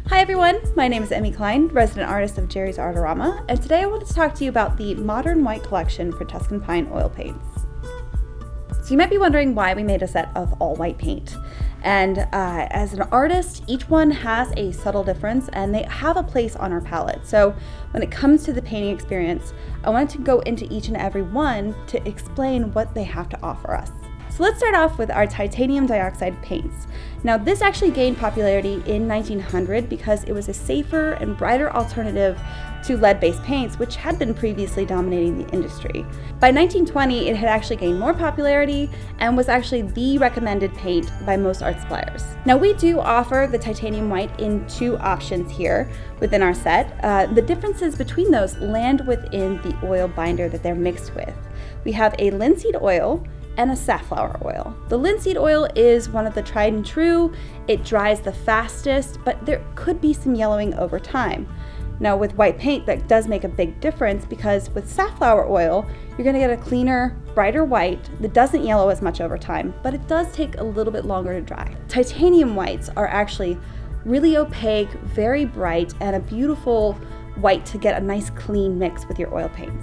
Hi everyone, my name is Emmy Klein, resident artist of JerrysArtarama, and today I wanted to talk to you about the Modern White collection for Tuscan Pine oil paints. So you might be wondering why we made a set of all white paint. And as an artist, each one has a subtle difference and they have a place on our palette. So when it comes to the painting experience, I wanted to go into each and every one to explain what they have to offer us. So let's start off with our titanium dioxide paints. Now this actually gained popularity in 1900 because it was a safer and brighter alternative to lead-based paints, which had been previously dominating the industry. By 1920, it had actually gained more popularity and was actually the recommended paint by most art suppliers. Now we do offer the titanium white in two options here within our set. The differences between those land within the oil binder that they're mixed with. We have a linseed oil and a safflower oil. The linseed oil is one of the tried and true. It dries the fastest, but there could be some yellowing over time. Now with white paint, that does make a big difference because with safflower oil, you're gonna get a cleaner, brighter white that doesn't yellow as much over time, but it does take a little bit longer to dry. Titanium whites are actually really opaque, very bright, and a beautiful white to get a nice clean mix with your oil paints.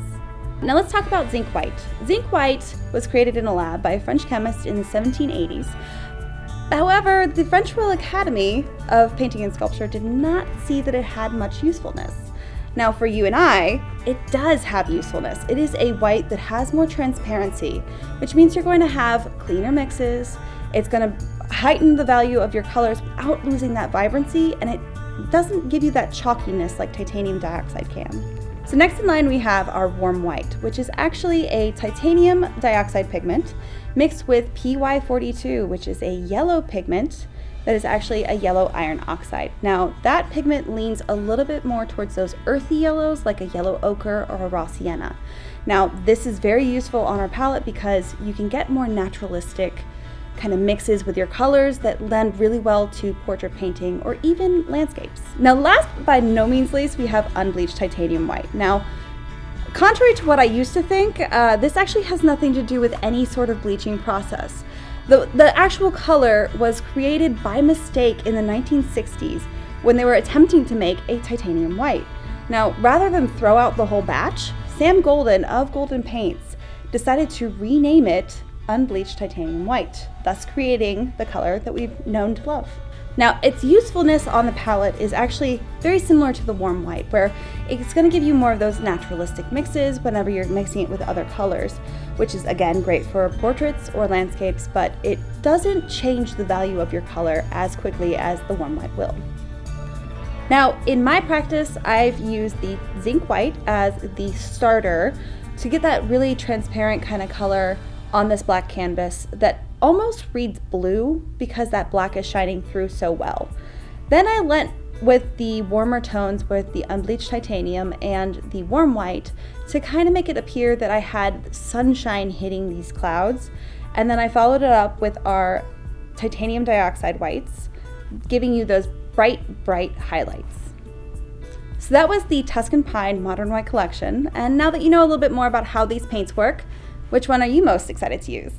Now let's talk about zinc white. Zinc white was created in a lab by a French chemist in the 1780s. However, the French Royal Academy of Painting and Sculpture did not see that it had much usefulness. Now for you and I, it does have usefulness. It is a white that has more transparency, which means you're going to have cleaner mixes. It's going to heighten the value of your colors without losing that vibrancy, and it doesn't give you that chalkiness like titanium dioxide can. So next in line we have our warm white, which is actually a titanium dioxide pigment mixed with PY42, which is a yellow pigment that is actually a yellow iron oxide. Now that pigment leans a little bit more towards those earthy yellows like a yellow ochre or a raw sienna. Now this is very useful on our palette because you can get more naturalistic kind of mixes with your colors that lend really well to portrait painting or even landscapes. Now last but by no means least, we have unbleached titanium white. Now, contrary to what I used to think, this actually has nothing to do with any sort of bleaching process. The actual color was created by mistake in the 1960s when they were attempting to make a titanium white. Now, rather than throw out the whole batch, Sam Golden of Golden Paints decided to rename it unbleached titanium white, thus creating the color that we've known to love. Now, its usefulness on the palette is actually very similar to the warm white, where it's going to give you more of those naturalistic mixes whenever you're mixing it with other colors, which is again great for portraits or landscapes, but it doesn't change the value of your color as quickly as the warm white will. Now, in my practice, I've used the zinc white as the starter to get that really transparent kind of color on this black canvas that almost reads blue because that black is shining through so well. Then I went with the warmer tones with the unbleached titanium and the warm white to kind of make it appear that I had sunshine hitting these clouds. And then I followed it up with our titanium dioxide whites, giving you those bright highlights. So that was the Tuscan Pine Modern White collection. And now that you know a little bit more about how these paints work, which one are you most excited to use?